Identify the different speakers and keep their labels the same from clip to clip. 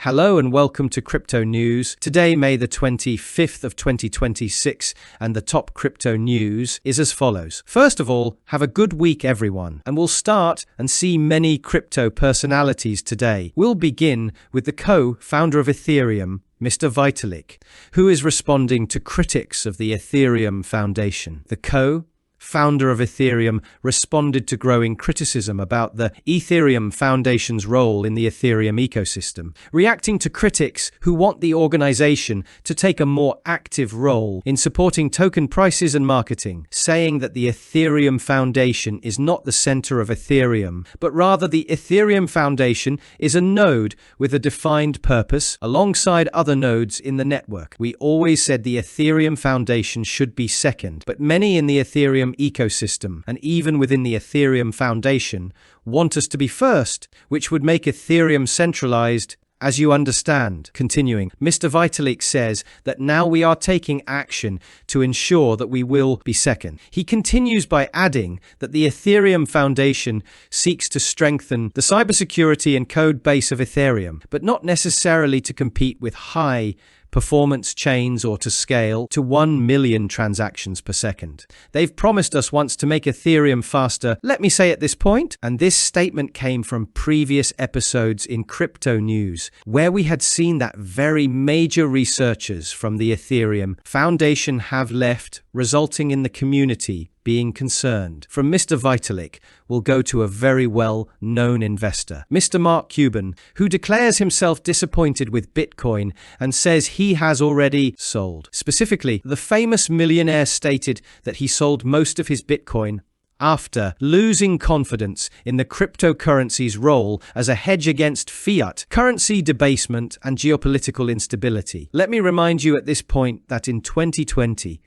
Speaker 1: Hello and welcome to Crypto News. Today, May the 25th of 2026, and the top crypto news is as follows. First of all, have a good week everyone, and we'll start and see many crypto personalities today. We'll begin with the co-founder of Ethereum, Mr. Vitalik, who is responding to critics of the Ethereum Foundation. The co-founder of Ethereum responded to growing criticism about the Ethereum Foundation's role in the Ethereum ecosystem, reacting to critics who want the organization to take a more active role in supporting token prices and marketing, saying that the Ethereum Foundation is not the center of Ethereum, but rather the Ethereum Foundation is a node with a defined purpose alongside other nodes in the network. We always said the Ethereum Foundation should be second, but many in the Ethereum ecosystem and even within the Ethereum Foundation want us to be first, which would make Ethereum centralized, as you understand. Continuing, Mr. Vitalik says that now we are taking action to ensure that we will be second. He continues by adding that the Ethereum Foundation seeks to strengthen the cybersecurity and code base of Ethereum, but not necessarily to compete with high performance chains or to scale to 1 million transactions per second. They've promised us once to make Ethereum faster, let me say at this point, and this statement came from previous episodes in Crypto News, where we had seen that very major researchers from the Ethereum Foundation have left, resulting in the community being concerned. From Mr. Vitalik, we'll go to a very well-known investor, Mr. Mark Cuban, who declares himself disappointed with Bitcoin and says he has already sold. Specifically, the famous millionaire stated that he sold most of his Bitcoin after losing confidence in the cryptocurrency's role as a hedge against fiat currency debasement and geopolitical instability. Let me remind you at this point that in 2020,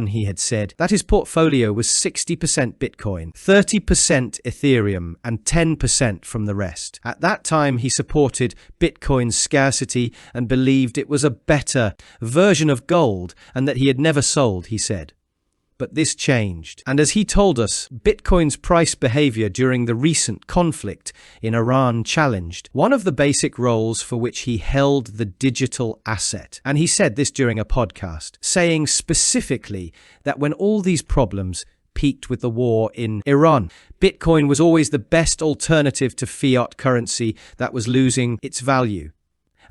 Speaker 1: he had said that his portfolio was 60% Bitcoin, 30% Ethereum, and 10% from the rest. At that time, he supported Bitcoin's scarcity and believed it was a better version of gold and that he had never sold, he said. But this changed. And as he told us, Bitcoin's price behavior during the recent conflict in Iran challenged one of the basic roles for which he held the digital asset. And he said this during a podcast, saying specifically that when all these problems peaked with the war in Iran, Bitcoin was always the best alternative to fiat currency that was losing its value.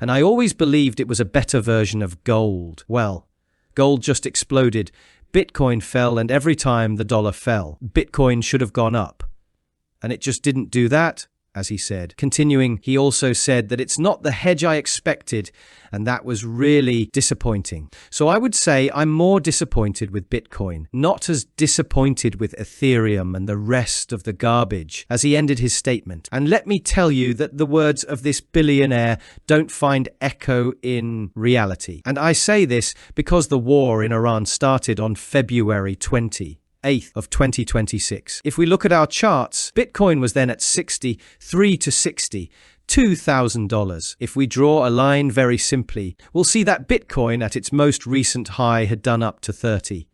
Speaker 1: And I always believed it was a better version of gold. Well, gold just exploded. Bitcoin fell, and every time the dollar fell, Bitcoin should have gone up. And it just didn't do that, as he said. Continuing, he also said that it's not the hedge I expected, and that was really disappointing. So I would say I'm more disappointed with Bitcoin, not as disappointed with Ethereum and the rest of the garbage, as he ended his statement. And let me tell you that the words of this billionaire don't find echo in reality. And I say this because the war in Iran started on February 28th of 2026. If we look at our charts, Bitcoin was then at $63,000 to $62,000. If we draw a line very simply, we'll see that Bitcoin at its most recent high had done up to 31%.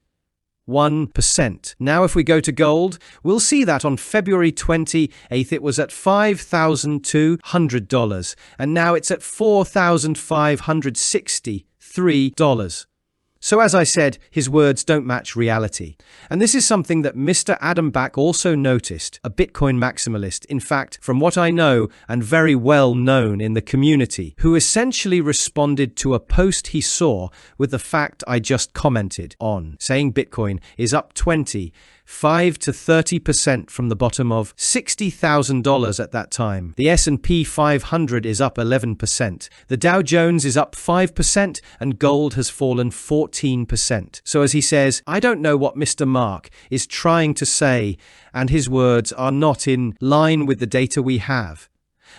Speaker 1: Now if we go to gold, we'll see that on February 28th it was at $5,200, and now it's at $4,563. So as I said, his words don't match reality. And this is something that Mr.Adam Back also noticed, a Bitcoin maximalist, in fact, from what I know and very well known in the community, who essentially responded to a post he saw with the fact I just commented on, saying Bitcoin is up 25 to 30% from the bottom of $60,000 at that time. The S&P 500 is up 11%. The Dow Jones is up 5%, and gold has fallen 14%. So as he says, I don't know what Mr. Mark is trying to say, and his words are not in line with the data we have,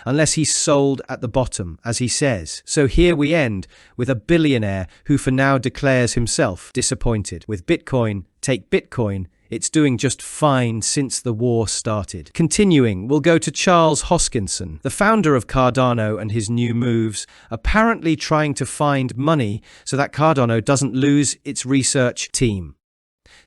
Speaker 1: unless he's sold at the bottom, as he says. So here we end with a billionaire who for now declares himself disappointed. With Bitcoin, take Bitcoin, it's doing just fine since the war started. Continuing, we'll go to Charles Hoskinson, the founder of Cardano, and his new moves, apparently trying to find money so that Cardano doesn't lose its research team.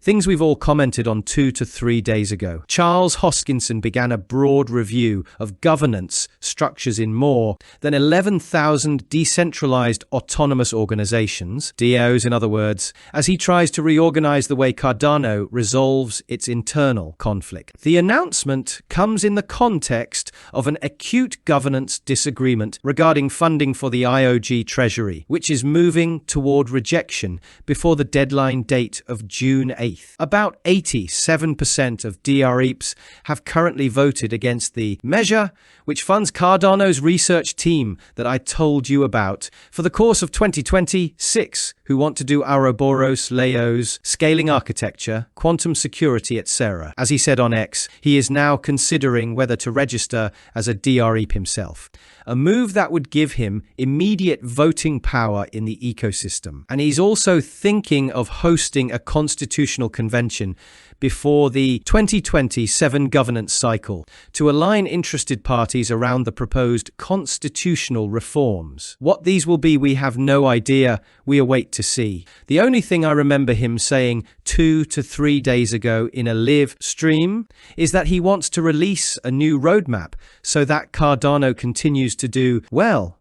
Speaker 1: Things we've all commented on 2 to 3 days ago. Charles Hoskinson began a broad review of governance structures in more than 11,000 decentralized autonomous organizations, DAOs in other words, as he tries to reorganize the way Cardano resolves its internal conflict. The announcement comes in the context of an acute governance disagreement regarding funding for the IOG treasury, which is moving toward rejection before the deadline date of June 8th. About 87% of DREPs have currently voted against the measure, which funds Cardano's research team that I told you about for the course of 2026, who want to do Ouroboros, Leos, scaling architecture, quantum security, etc. As he said on X, he is now considering whether to register as a DREP himself, a move that would give him immediate voting power in the ecosystem. And he's also thinking of hosting a constitutional convention before the 2027 governance cycle to align interested parties around the proposed constitutional reforms. What these will be, we have no idea. We await to see. The only thing I remember him saying 2 to 3 days ago in a live stream is that he wants to release a new roadmap so that Cardano continues to do well.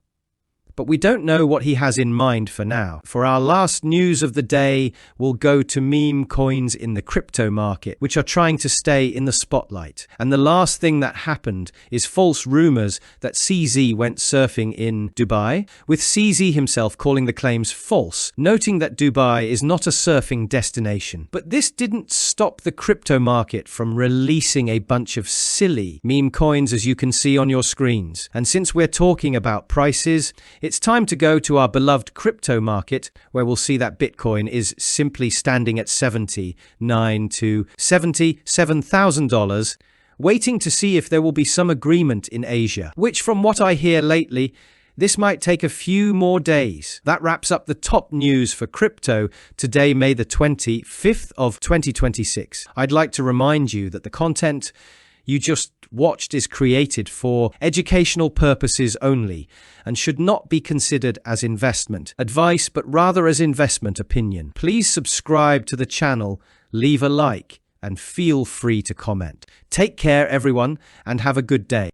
Speaker 1: But we don't know what he has in mind for now. For our last news of the day, we'll go to meme coins in the crypto market, which are trying to stay in the spotlight. And the last thing that happened is false rumors that SEAZ went surfing in Dubai, with SEAZ himself calling the claims false, noting that Dubai is not a surfing destination. But this didn't stop the crypto market from releasing a bunch of silly meme coins, as you can see on your screens. And since we're talking about prices, it's time to go to our beloved crypto market, where we'll see that Bitcoin is simply standing at $79,000 to $77,000, waiting to see if there will be some agreement in Asia, which from what I hear lately, this might take a few more days. That wraps up the top news for crypto today, May the 25th of 2026. I'd like to remind you that the content you just watched is created for educational purposes only and should not be considered as investment advice, but rather as investment opinion. Please subscribe to the channel, leave a like, and feel free to comment. Take care, everyone, and have a good day.